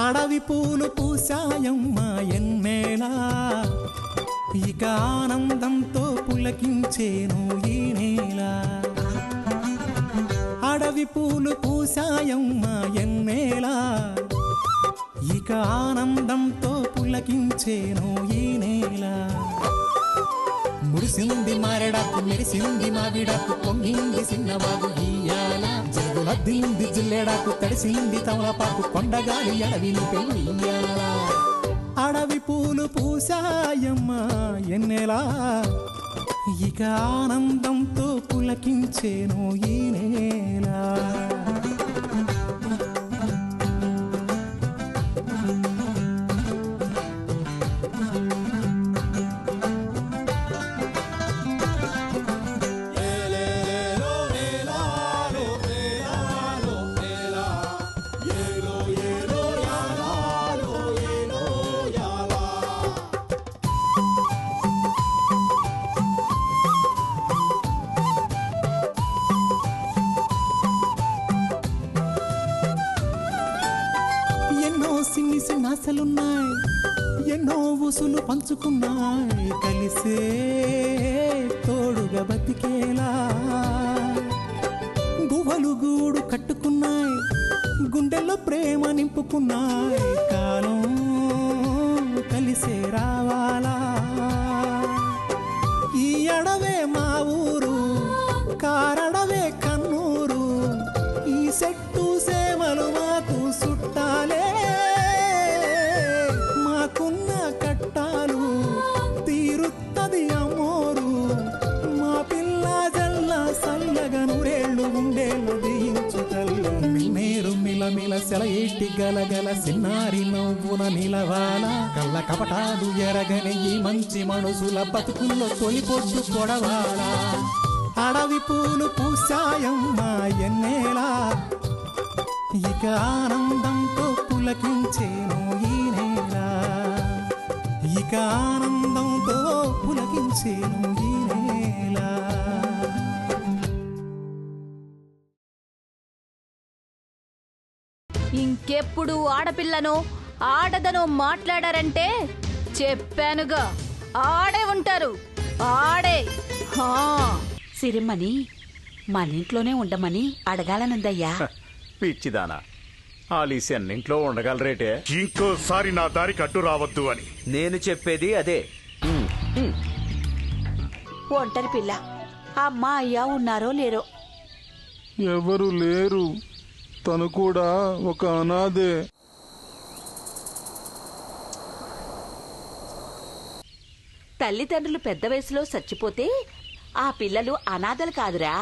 అడవి పూలు పూసాయమ్మ ఎన్నేలా, ఇక ఆనందంతో పులకించేను ఈ నేల. అడవి పూలు పూసాయమ్మ ఎన్నేలా, ఇక ఆనందంతో పులకించేను ఈ నేల. మురిసింది మారెడాకు, మెరిసింది మావిడాకు, పొంగింది సిన్నవాగు ఇయ్యాల. జరుగులద్దింది జిల్లెడాకు, తడిసింది తమలపాకు, కొండగాలి అడవిని పెయ్యాల. అడవి పూలు పూసాయమ్మ ఎన్నెలా, ఇక ఆనందంతో పులకించేను ఈ నేల. సిన్ని సిన్నాసలున్నాయి, ఎన్నో ఊసులు పంచుకున్నాయి, కలిసే తోడుగా బతికేలా. గువ్వలు గూడు కట్టుకున్నాయి, గుండెల్లో ప్రేమ నింపుకున్నాయి, కాలం కలిసే రావాలా. ఈ అడవే మా ఊరు, కారడవే కన్నూరు, ఈ చెట్టు సేమలు మాకు చుట్టాలే. మాకున్న కట్టాలు తీరుత్తది అమ్మోరు, మా పిల్ల జల్ల సల్లగా నూరేళ్ళు ఉండేళ్ళు దీయించు తల్లు. మిన్నేరు మిలమిల సెలయేటి గలగల సిన్నారి నవ్వున నిలవాల. కళ్ళ కపటాలు ఎరగని ఈ మంచి మనసుల బతుకుల్లో తొలిపొట్టు కొడవాల. అడవి పూలు పూసాయమ్మ ఎన్నేలా, ఇక ఆనందంతో పులకించేను ఈ నేల. ఇక ఆనందంతో పులకించేను ఈ నేల. ఇంకెప్పుడు ఆడపిల్లను ఆడదను మాట్లాడారంటే చెప్పానుగా, ఆడే ఉంటారు, ఆడే. సిరిమ్మని మన ఇంట్లోనే ఉండమని అడగాలనుందయ్యా. పిచ్చిదానా, ఆలీసి అన్నింట్లో ఉండగలరేటే. ఇంకోసారి నా దారికి అడ్డు రావద్దు అని నేను చెప్పేది అదే. ఒంటరి పిల్ల, అమ్మ అయ్యా ఉన్నారో లేరో? ఎవరు లేరు, తను కూడా ఒక అనాథే. తల్లిదండ్రులు పెద్ద వయసులో చచ్చిపోతే ఆ పిల్లలు అనాథలు కాదురా.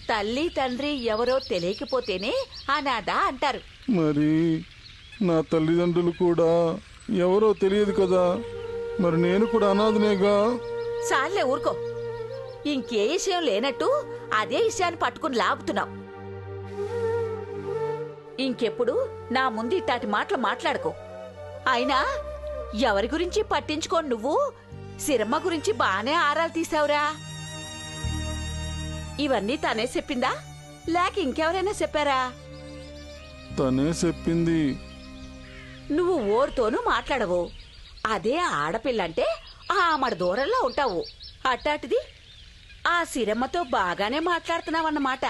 తల్లి తండ్రి ఎవరో తెలియకపోతేనే అనాథ అంటారు. మరి నా తల్లిదండ్రులు కూడా ఎవరో తెలియదు కదా, మరి నేను కూడా అనాథనేగా. చాలే ఊరుకో, ఇంకే విషయం లేనట్టు అదే విషయాన్ని పట్టుకుని లాగుతున్నావు. ఇంకెప్పుడు నా ముందు ఇట్టాటి మాటలు మాట్లాడుకో. అయినా ఎవరి గురించి పట్టించుకో, నువ్వు సిరమ్మ గురించి బానే ఆరాలు తీసావురా. ఇవన్నీ తనే చెప్పిందా లేక ఇంకెవరైనా చెప్పారా? తనే చెప్పింది. నువ్వు ఓరుతోనూ మాట్లాడవు, అదే ఆడపిల్లంటే ఆమడ దూరంలో ఉంటావు. అట్టాటిది ఆ సిరమ్మతో బాగానే మాట్లాడుతున్నావన్నమాట.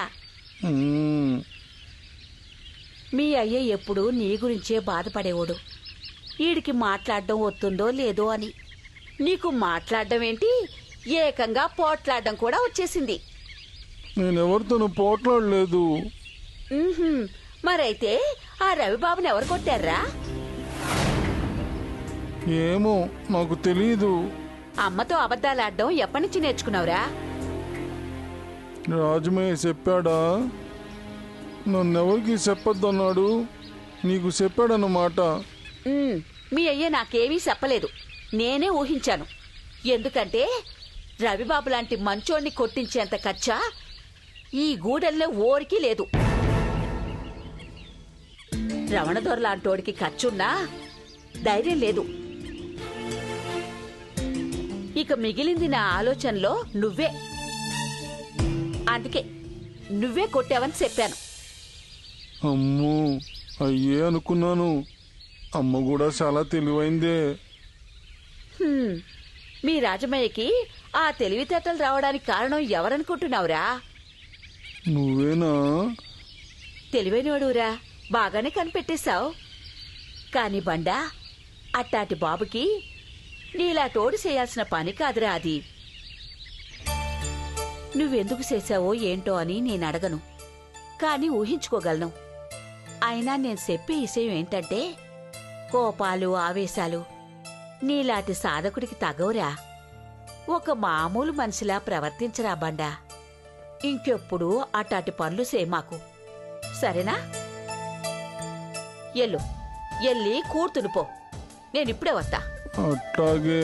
మీ అయ్య ఎప్పుడూ నీ గురించే బాధపడేవాడు. ఈడికి మాట్లాడడం వస్తుందో లేదో అని. నీకు మాట్లాడడం ఏంటి, ఏకంగా పోట్లాడడం కూడా వచ్చేసింది. నేనెవరితోనూ పోట్లాడలేదు. ఉహుం, మరైతే ఆ రవిబాబుని ఎవరు కొట్టారా? ఏమో నాకు తెలీదు. అమ్మతో అబద్ధాలాడడం ఎప్పటి నుంచి నేర్చుకున్నావురా? రాజమయ్య చెప్పాడా? నన్నెవరికి చెప్పొద్దన్నాడు, నీకు చెప్పాడన్నమాట. మీ అయ్య నాకేమీ చెప్పలేదు, నేనే ఊహించాను. ఎందుకంటే రవిబాబు లాంటి మంచోణ్ణి కొట్టించేంత ఖర్చా ఈ గూడెల్లో ఓరికి లేదు. రమణదొర లాంటోడికి ఖర్చున్నా ధైర్యం లేదు. ఇక మిగిలింది నా ఆలోచనలో నువ్వే. అందుకే నువ్వే కొట్టావని చెప్పాను. అమ్మో, అయ్యే అనుకున్నాను. అమ్మ కూడా చాలా తెలివైందే. మీ రాజమయ్యకి ఆ తెలివితేటలు రావడానికి కారణం ఎవరనుకుంటున్నావురా? నువ్వేనా? తెలివైనవాడురా, బాగానే కనిపెట్టేశావు. కాని బండా, అట్టాటి బాబుకి నీలా తోడు చేయాల్సిన పని కాదురా అది. నువ్వెందుకు చేశావో ఏంటో అని నేను అడగను, కాని ఊహించుకోగలను. అయినా నేను చెప్పే విషయం ఏంటంటే, కోపాలు ఆవేశాలు నీలాంటి సాధకుడికి తగవురా. ఒక మామూలు మనిషిలా ప్రవర్తించరా బండా. ఇంకెప్పుడు అట్టాటి పనులు సేమాకు, సరేనా? ఎల్లు, ఎల్లి కూర్తునుపో, నేనిప్పుడే వస్తా. అట్లాగే.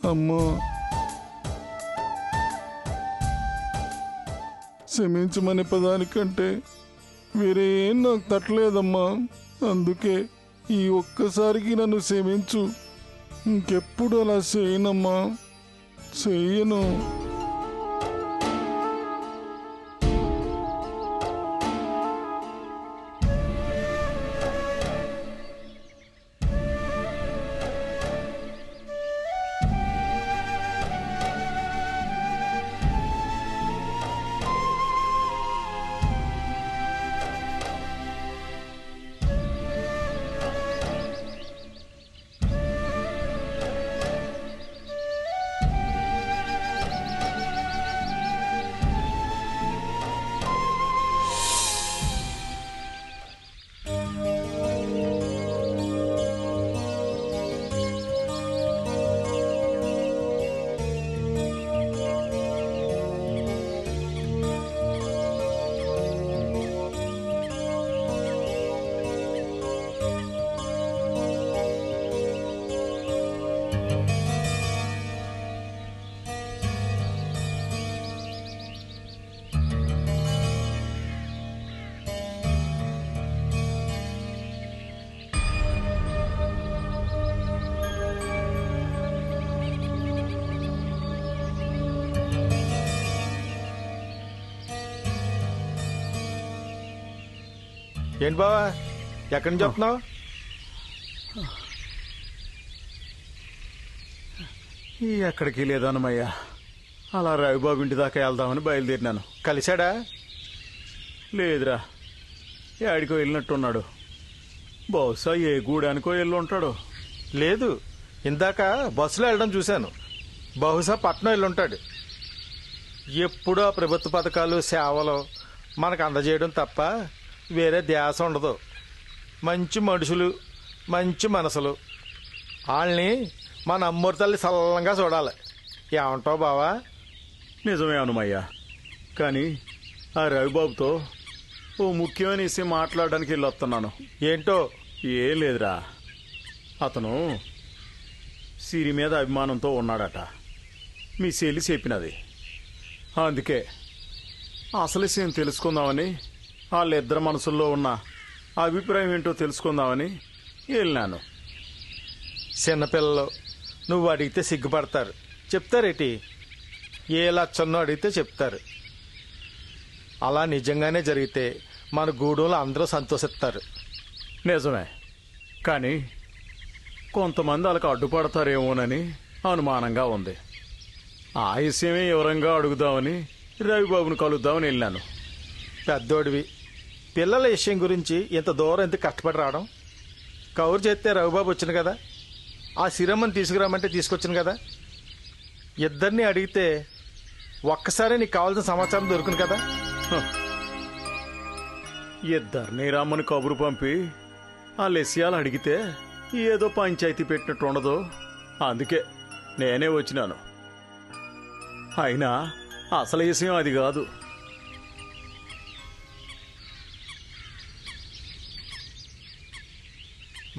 అమ్మా, క్షమించమనే పదానికంటే వేరే ఏం నాకు తట్టలేదమ్మా. అందుకే ఈ ఒక్కసారికి నన్ను క్షమించు. ఇంకెప్పుడు అలా చేయనమ్మా, చెయ్యను. ఏంటి బావా, ఎక్కడి నుంచి చెప్తున్నావు? ఎక్కడికి లేదన్నమయ్యా, అలా రవిబాబు ఇంటి దాకా వెళ్దామని బయలుదేరినాను. కలిశాడా? లేదురా, ఏడికో వెళ్ళినట్టున్నాడు. బహుశా ఏ గూడానికో వెళ్ళి ఉంటాడు. లేదు, ఇందాక బస్సులో వెళ్ళడం చూశాను. బహుశా పట్నం వెళ్ళుంటాడు. ఎప్పుడూ ఆ ప్రభుత్వ పథకాలు సేవలు మనకు అందజేయడం తప్ప వేరే ధ్యాస ఉండదు. మంచి మనుషులు, మంచి మనసులు, వాళ్ళని మన అమ్మోరు తల్లి సల్లంగా చూడాలి. ఏమంటావు బావా? నిజమే అనుమయ్యా, కానీ ఆ రవిబాబుతో ఓ ముఖ్యమైన విషయం మాట్లాడడానికి వెళ్ళి వస్తున్నాను. ఏంటో? ఏం లేదురా, అతను సిరి మీద అభిమానంతో ఉన్నాడట. మీ చెల్లి చెప్పినది. అందుకే అసలు విషయం తెలుసుకుందామని, వాళ్ళిద్దరి మనసుల్లో ఉన్న అభిప్రాయం ఏంటో తెలుసుకుందామని వెళ్ళినాను. చిన్నపిల్లలు, నువ్వు అడిగితే సిగ్గుపడతారు. చెప్తారేటి? ఏ లచ్చన్నో అడిగితే చెప్తారు. అలా నిజంగానే జరిగితే మన గూడెంలో అందరూ సంతోషిస్తారు. నిజమే, కానీ కొంతమంది వాళ్ళకి అడ్డుపడతారేమోనని అనుమానంగా ఉంది. ఆ విషయమే వివరంగా అడుగుదామని రవిబాబుని కలుద్దామని వెళ్ళాను. పెద్దోడివి, పిల్లల విషయం గురించి ఇంత దూరం ఎందుకు కష్టపడి రావడం? కౌరు చేస్తే రవిబాబు వచ్చిన కదా, ఆ సిరమ్మని తీసుకురామంటే తీసుకొచ్చిన కదా. ఇద్దరిని అడిగితే ఒక్కసారి నీకు కావాల్సిన సమాచారం దొరుకును కదా. ఇద్దరిని రమ్మని కబురు పంపి ఆ లెస్యాలు అడిగితే ఏదో పంచాయతీ పెట్టినట్టు ఉండదు. అందుకే నేనే వచ్చినాను. అయినా అసలు విషయం అది కాదు.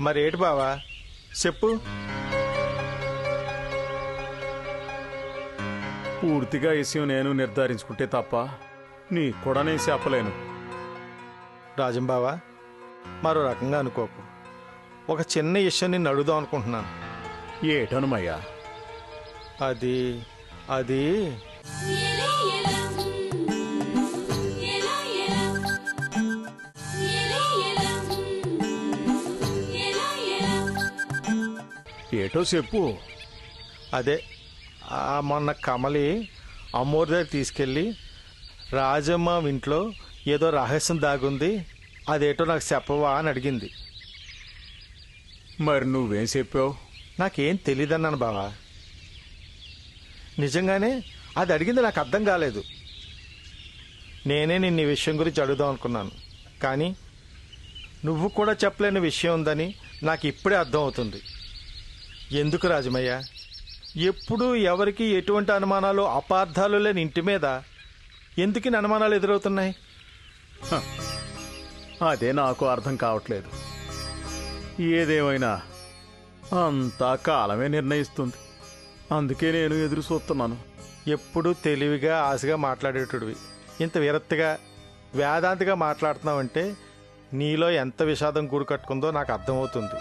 మరేటి బావా, చెప్పు. పూర్తిగా విషయం నేను నిర్ధారించుకుంటే తప్ప నీకు కూడా నేను చెప్పలేను. రాజం బావా, మరో రకంగా అనుకోకు. ఒక చిన్న విషయం నిన్ను అడుగుదాం అనుకుంటున్నాను. ఏటనుమయ్యా? అది అది ఏటో చెప్పు. అదే మొన్న కమలి అమ్మోరి దగ్గర తీసుకెళ్ళి రాజమ్మ ఇంట్లో ఏదో రహస్యం దాగుంది, అదేటో నాకు చెప్పవా అని అడిగింది. మరి నువ్వేం చెప్పావు? నాకేం తెలీదన్నాను బావా. నిజంగానే అది అడిగింది నాకు అర్థం కాలేదు. నేనే నిన్ను ఈ విషయం గురించి అడుగుదాం అనుకున్నాను, కానీ నువ్వు కూడా చెప్పలేని విషయం ఉందని నాకు ఇప్పుడే అర్థం అవుతుంది. ఎందుకు రాజమయ్య, ఎప్పుడూ ఎవరికి ఎటువంటి అనుమానాలు అపార్థాలు లేని ఇంటి మీద ఎందుకు ఇన్ని అనుమానాలు ఎదురవుతున్నాయి? అదే నాకు అర్థం కావట్లేదు. ఏదేమైనా అంతా కాలమే నిర్ణయిస్తుంది. అందుకే నేను ఎదురు చూస్తున్నాను. ఎప్పుడూ తెలివిగా ఆశగా మాట్లాడేటోడివి ఇంత విరక్తిగా వేదాంతిగా మాట్లాడుతున్నావంటే నీలో ఎంత విషాదం గూడు కట్టుకుందో నాకు అర్థమవుతుంది.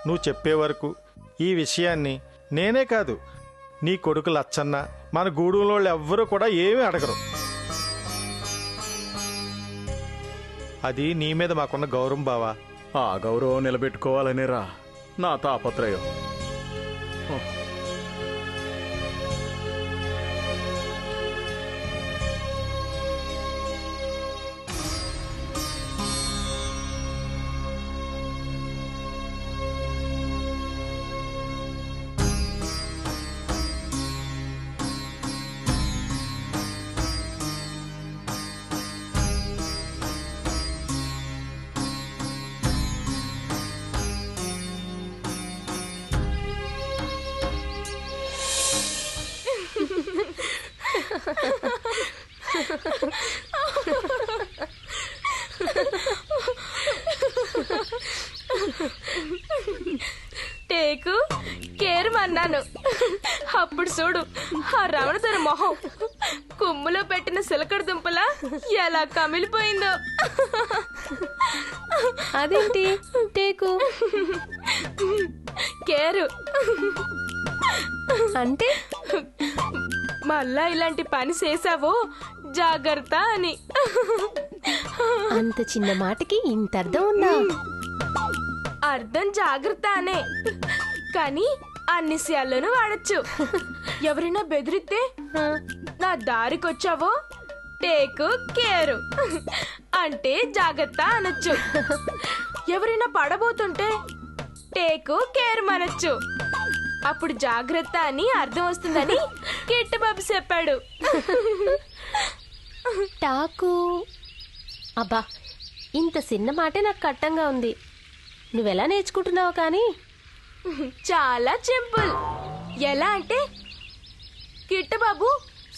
నువ్వు చెప్పే వరకు ఈ విషయాన్ని నేనే కాదు, నీ కొడుకు లచ్చన్న, మన గూడెంలో ఎవ్వరూ కూడా ఏమీ అడగరు. అది నీ మీద మాకున్న గౌరవం బావా. ఆ గౌరవం నిలబెట్టుకోవాలనేరా నా తాపత్రయం. టేకు కేరమన్నాను. అప్పుడు చూడు ఆ రమణతన మొహం కుమ్ములో పెట్టిన సిలకడ దుంపలా ఎలా కమిలిపోయిందో. అదేంటి టేకు? కేరు అంటే మళ్ళా ఇలాంటి పని చేసావో జాగ్రత్త అని. అంత చిన్న మాటకి ఇంత అర్థం ఉందా? అర్థం జాగ్రత్త అనే, కానీ అన్ని విషయాల్లోనూ వాడచ్చు. ఎవరైనా బెదిరితే నా దారికొచ్చావో టేకు కేరు అంటే జాగ్రత్త అనొచ్చు. ఎవరైనా పడబోతుంటే టేకు కేరు అనొచ్చు. అప్పుడు జాగ్రత్త అని అర్థం వస్తుందని కిట్టుబాబు చెప్పాడు. టాకు అబ్బా, ఇంత చిన్న మాటే నాకు కట్టంగా ఉంది. నువ్వెలా నేర్చుకుంటున్నావు? కానీ చాలా సింపుల్. ఎలా అంటే కిట్టుబాబు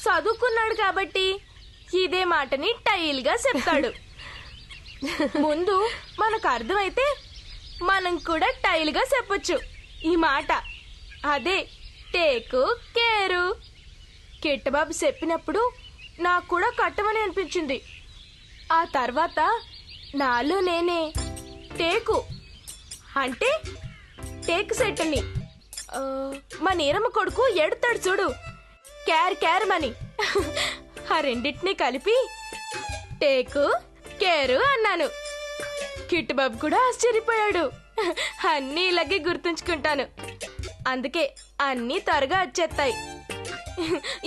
చదువుకున్నాడు కాబట్టి ఇదే మాటని టైల్గా చెప్తాడు. ముందు మనకు అర్థమైతే మనం కూడా టైల్గా చెప్పొచ్చు ఈ మాట. అదే టేకు కేరు. కిట్టుబాబు చెప్పినప్పుడు నాకు కూడా కట్టమని అనిపించింది. ఆ తర్వాత నాలో నేనే టేకు అంటే టేకు సెట్టుని మా నీరమ్మ కొడుకు ఎడుతాడు చూడు, క్యార్ క్యార్ మని, ఆ రెండింటినీ కలిపి టేకు కేరు అన్నాను. కిట్టుబాబు కూడా ఆశ్చర్యపోయాడు. అన్నీ ఇలాగే గుర్తుంచుకుంటాను, అందుకే అన్నీ త్వరగా వచ్చేస్తాయి.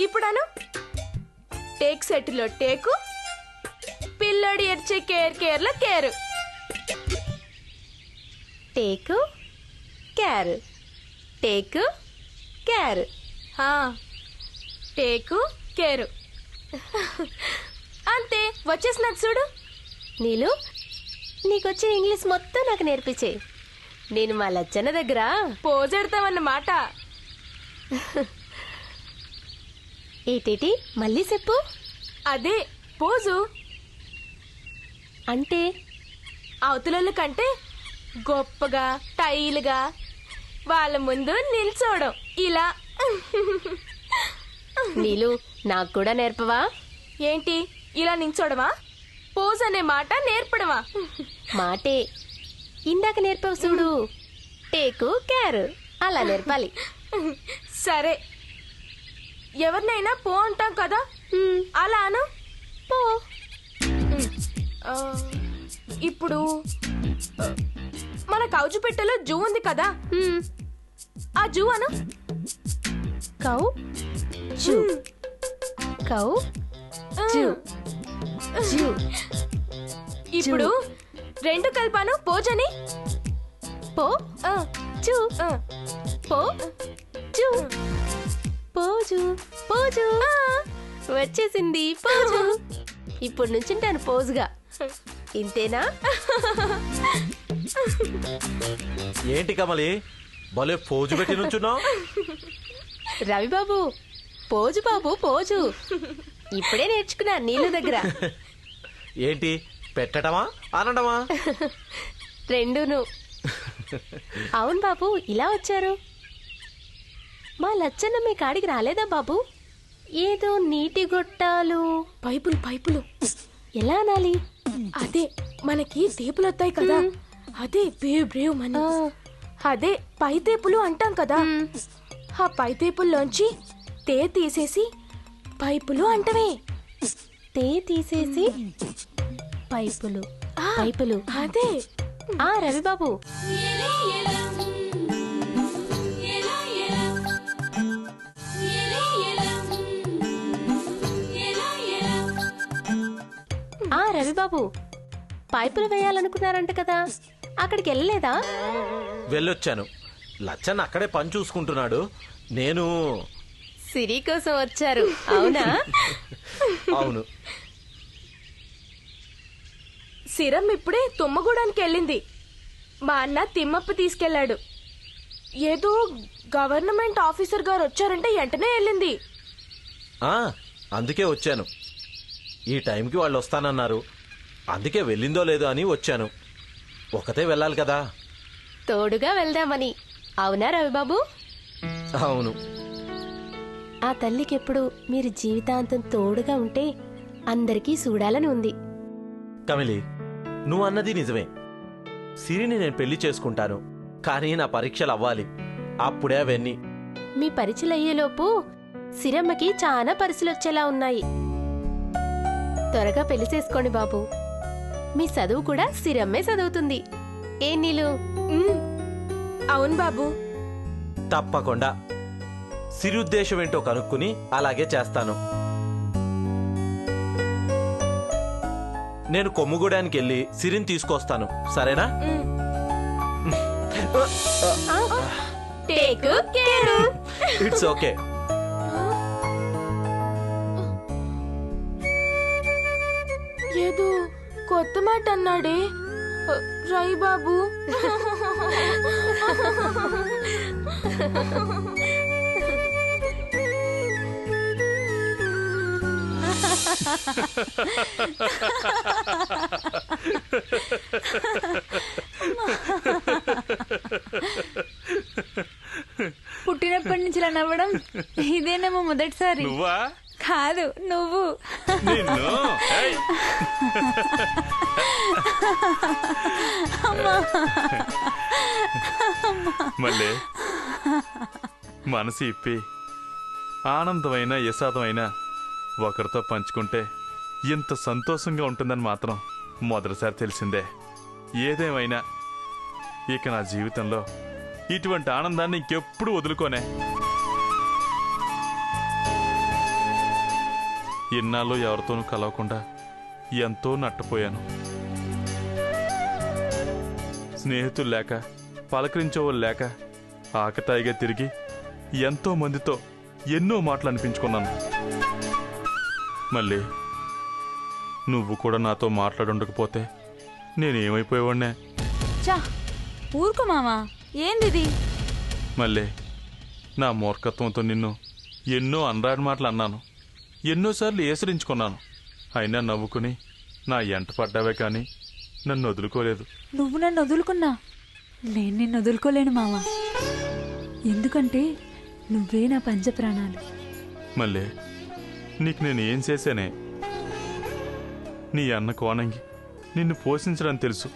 ఇప్పుడను టేక్ సెట్లో టేకు, పిల్లోడి ఎర్చే కేర్లో కేరు. టేకు క్యారు, టేకు క్యారు. టేకు కేరు అంతే, వచ్చేసినది చూడు. నీలు, నీకొచ్చే ఇంగ్లీష్ మొత్తం నాకు నేర్పించే. నేను మా లచ్చన్న దగ్గర పోజెడతామన్నమాట. ఏటేటి మళ్ళీ చెప్పు. అదే పోజు అంటే అవతల కంటే గొప్పగా టైల్గా వాళ్ళ ముందు నిల్చోవడం, ఇలా. నీలు, నాకు కూడా నేర్పవా? ఏంటి ఇలా నిల్చోడమా? పోజ్ అనే మాట నేర్పడమా? మాటే ఇందాక నేర్పవు చూడు, టేకు క్యారు, అలా నేర్పాలి. సరే, ఎవరినైనా పో అంటాం కదా, అలాను పో. ఇప్పుడు మన కౌజుపెట్టెలో జూ ఉంది కదా, ఆ జూ అను. కౌ జూ, కౌ జూ, జూ. ఇప్పుడు రెండు కల్పాను పోజని. పో జూ, పో జూ, పోజు పోజు. వచ్చేసింది పోజు. ఇప్పుడు నుంచి నేను పోజుగా. ఇంతేనా? ఏంటి కమలి, భలే పోజు పెట్టి నుంచున్నావు? రవిబాబు, పోజు బాబు పోజు. ఇప్పుడే నేర్చుకున్నా నీళ్ళ దగ్గర. ఏంటి, పెట్టడమా అనడమా? రెండును. అవును బాబు, ఇలా వచ్చారు. మా లచ్చన్న మీ కాడికి రాలేదా బాబు? ఏదో నీటి గొట్టాలు, పైపులు పైపులు ఎలా అనాలి? అదే మనకి తేపులు వస్తాయి కదా, అదే బ్రేవ్ బ్రేవ్ మని, అదే పైతేపులు అంటాం కదా. ఆ పైతేపుల్లోంచి తే తీసేసి పైపులు అంటవే. తే తీసేసి పైపులు, పైపులు. అదే. రవిబాబు, రవిబాబు, పైపులు వేయాలనుకున్నారంట కదా, అక్కడికి వెళ్ళలేదా? వెళ్ళొచ్చాను. లచ్చన్న అక్కడే పని చూసుకుంటున్నాడు. నేను సిరి కోసం వచ్చారు, అవునా? అవును. సిరం ఇప్పుడే తుమ్మగూడానికి వెళ్ళింది. మా అన్న తిమ్మప్ప తీసుకెళ్లాడు. ఏదో గవర్నమెంట్ ఆఫీసర్ గారు వచ్చారంటే వెంటనే వెళ్ళింది. అందుకే వచ్చాను. ఈ టైంకి వాళ్ళు వస్తానన్నారు, అందుకే వెళ్ళిందో లేదో అని వచ్చాను. ఒకతే వెళ్ళాలి కదా. తోడుగా వెళ్దామని. అవునా రవిబాబు? అవును. ఆ తల్లికెప్పుడు మీరు జీవితాంతం తోడుగా ఉంటే అందరికీ చూడాలని ఉంది. కమిలి, నువ్వు అన్నది నిజమే. సిరిని నేను పెళ్లి చేసుకుంటాను, కానీ నా పరీక్షలు అవ్వాలి. అప్పుడే అవన్నీ. మీ పరీక్షలయ్యేలోపు సిరమ్మకి చాలా పరీక్షలొచ్చేలా ఉన్నాయి. త్వరగా పెళ్లి చేసుకోండి బాబు. మీ చదువు కూడా సిరమ్మే చదువుతుంది. ఏ నీలు? అవును బాబు. తప్పకుండా. సిరి ఉద్దేశం ఏంటో కనుక్కుని అలాగే చేస్తాను. నేను కొమ్ముగూడానికి వెళ్ళి సిరిని తీసుకొస్తాను, సరేనా? It's okay. ఏదో కొత్త మాట అన్నాడే రై బాబు. పుట్టినప్పటి నుంచి ఇలా నవ్వడం ఇదేనేమో మొదటిసారి. నువ్వా? కాదు, నువ్వు. నిన్ను మళ్ళీ మనసు ఇప్పి ఆనందమైన యశాదమైన ఒకరితో పంచుకుంటే ఇంత సంతోషంగా ఉంటుందని మాత్రం మొదటిసారి తెలిసిందే. ఏదేమైనా ఇక నా జీవితంలో ఇటువంటి ఆనందాన్ని ఇంకెప్పుడు వదులుకోనే. ఇన్నాళ్ళు ఎవరితోనూ కలవకుండా ఎంతో నట్టపోయాను. స్నేహితులు లేక, పలకరించేవాళ్ళు లేక, ఆకతాయిగా తిరిగి ఎంతో మందితో ఎన్నో మాటలు అనిపించుకున్నాను. మళ్ళీ నువ్వు కూడా నాతో మాట్లాడుండకపోతే నేనేమైపోయేవాడినే. చా ఊరుకో మామా, ఏందిది? మళ్ళీ నా మూర్ఖత్వంతో నిన్ను ఎన్నో అనరాని మాటలు అన్నాను, ఎన్నోసార్లు ఏసరించుకున్నాను. అయినా నవ్వుకుని నా ఎంట పడ్డావే కానీ నన్ను వదులుకోలేదు. నువ్వు నన్ను వదులుకున్నా, నేను నిన్ను వదులుకోలేను మామా. ఎందుకంటే నువ్వే నా పంచ ప్రాణాలు. మళ్ళీ నీకు నేను ఏం చేశానే? నీ అన్న కోనంగి నిన్ను పోషించడని తెలుసు.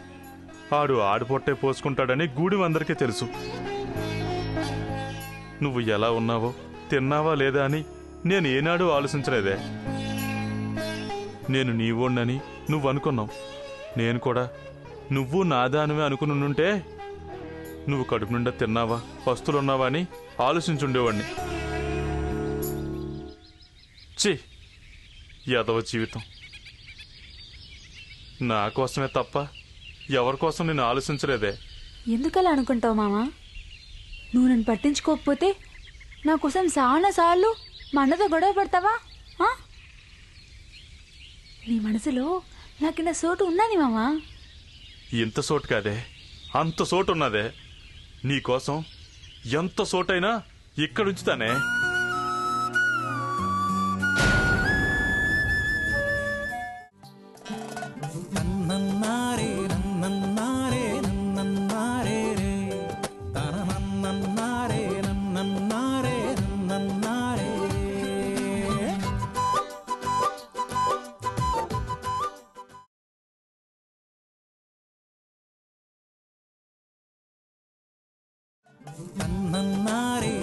ఆడు ఆడిపొట్టే పోసుకుంటాడని గూడెం అందరికీ తెలుసు. నువ్వు ఎలా ఉన్నావో, తిన్నావా లేదా అని నేను ఏనాడూ ఆలోచించలేదే. నేను నీవోణ్ణని నువ్వు అనుకున్నావు. నేను కూడా నువ్వు నాదానివే అనుకునుంటే నువ్వు కడుపు నిండా తిన్నావా, పస్తులున్నావా అని ఆలోచించుండేవాడిని. ఛీ, యాదవ జీవితం. నా కోసమే తప్ప ఎవరి కోసం నేను ఆలోచించలేదే. ఎందుకలా అనుకుంటావు మామా? నువ్వు నన్ను పట్టించుకోకపోతే నా కోసం చాలా సార్లు మా అన్నతో గొడవ పడతావా? నీ మనసులో నాకిన్న సోటు ఉన్నది మామా. ఇంత సోటు కాదే, అంత సోటు ఉన్నదే. నీకోసం ఎంత సోటైనా ఇక్కడుంచుతానే. నన్నన్నారే నన్నన్నారే నన్నన్నారే రే తన నన్నన్నారే నన్నన్నారే నన్నన్నారే. నన్నన్నారే